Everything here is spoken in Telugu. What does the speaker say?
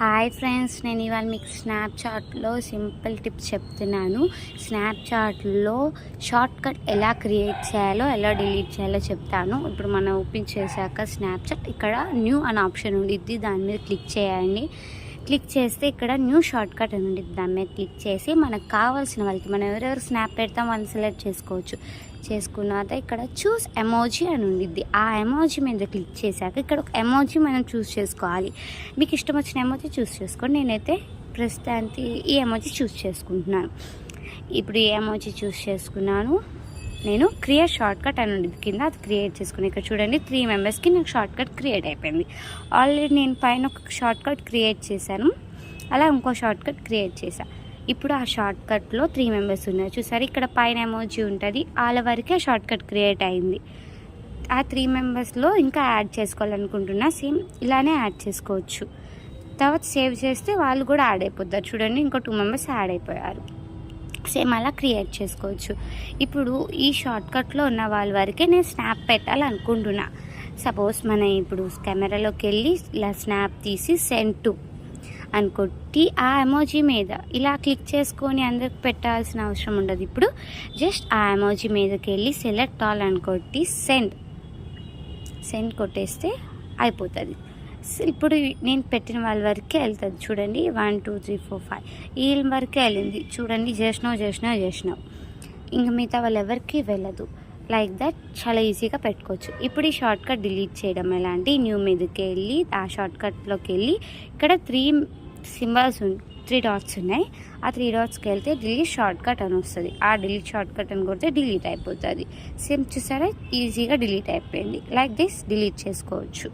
హాయ్ ఫ్రెండ్స్, నేను ఇవాళ మీకు స్నాప్చాట్లో సింపుల్ టిప్స్ చెప్తున్నాను. స్నాప్చాట్లో షార్ట్ కట్ ఎలా క్రియేట్ చేయాలో, ఎలా డిలీట్ చేయాలో చెప్తాను. ఇప్పుడు మనం ఓపెన్ చేశాక స్నాప్చాట్ ఇక్కడ న్యూ అనే ఆప్షన్ ఉండిద్ది, దాని మీద క్లిక్ చేయండి. క్లిక్ చేస్తే ఇక్కడ న్యూ షార్ట్ కట్ అని ఉండిద్ది, దాని మీద క్లిక్ చేసి మనకు కావాల్సిన వాళ్ళకి మనం ఎవరెవరు స్నాప్ పెడతాం వాళ్ళని సెలెక్ట్ చేసుకోవచ్చు. చేసుకున్నాక ఇక్కడ చూస్ ఎమోజీ అని ఉండిద్ది, ఆ ఎమోజీ మీద క్లిక్ చేశాక ఇక్కడ ఒక ఎమోజీ మనం చూస్ చేసుకోవాలి. మీకు ఇష్టం వచ్చిన ఎమోజీ చూస్ చేసుకోండి. నేనైతే ప్రస్తుతానికి ఈ ఎమోజీ చూస్ చేసుకుంటున్నాను. ఇప్పుడు ఈ ఎమోజీ చూస్ చేసుకున్నాను. నేను క్రియేట్ షార్ట్ కట్ అని ఉండిద్ది కింద, అది క్రియేట్ చేసుకుని ఇక్కడ చూడండి 3 మెంబర్స్కి నాకు షార్ట్ కట్ క్రియేట్ అయిపోయింది. ఆల్రెడీ నేను పైన ఒక షార్ట్ కట్ క్రియేట్ చేశాను, అలా ఇంకో షార్ట్ కట్ క్రియేట్ చేశాను. ఇప్పుడు ఆ షార్ట్ కట్లో 3 మెంబర్స్ ఉన్నారు చూసారు, ఇక్కడ పైన ఎమోజీ ఉంటుంది, వాళ్ళ వరకే షార్ట్ కట్ క్రియేట్ అయింది. ఆ 3 మెంబర్స్లో ఇంకా యాడ్ చేసుకోవాలనుకుంటున్నా, సేమ్ ఇలానే యాడ్ చేసుకోవచ్చు. తర్వాత సేవ్ చేస్తే వాళ్ళు కూడా యాడ్ అయిపోతారు. చూడండి ఇంకో 2 మెంబర్స్ యాడ్ అయిపోయారు. సేమ్ అలా క్రియేట్ చేసుకోవచ్చు. ఇప్పుడు ఈ షార్ట్ కట్లో ఉన్న వాళ్ళ వరకే నేను స్నాప్ పెట్టాలనుకుంటున్నా. సపోజ్ మన ఇప్పుడు కెమెరాలోకి వెళ్ళి ఇలా స్నాప్ తీసి సెండ్ టు అని కొట్టి ఆ ఎమోజీ మీద ఇలా క్లిక్ చేసుకొని అందరికి పెట్టాల్సిన అవసరం ఉండదు. ఇప్పుడు జస్ట్ ఆ ఎమోజీ మీదకి వెళ్ళి సెలెక్ట్ ఆల్ అని కొట్టి సెండ్ కొట్టేస్తే అయిపోతుంది. ఇప్పుడు నేను పెట్టిన వాళ్ళ వరకే వెళ్తుంది. చూడండి 1 2 3 4 5 వీళ్ళ వరకే వెళ్ళింది. చూడండి చేసినావు ఇంకా మిగతా వాళ్ళు ఎవరికి వెళ్ళదు. లైక్ దట్ చాలా ఈజీగా పెట్టుకోవచ్చు. ఇప్పుడు ఈ షార్ట్ కట్ డిలీట్ చేయడం ఎలా అంటే, న్యూ మీదకి వెళ్ళి ఆ షార్ట్ కట్లోకి వెళ్ళి ఇక్కడ 3 డాట్స్ ఉన్నాయి. ఆ 3 డాట్స్కి వెళ్తే డిలీట్ షార్ట్ కట్ అని వస్తుంది. ఆ డిలీట్ షార్ట్ కట్ అని కొడితే డిలీట్ అయిపోతుంది. సేమ్ చూసారా, ఈజీగా డిలీట్ అయిపోయింది. లైక్ దిస్ డిలీట్ చేసుకోవచ్చు.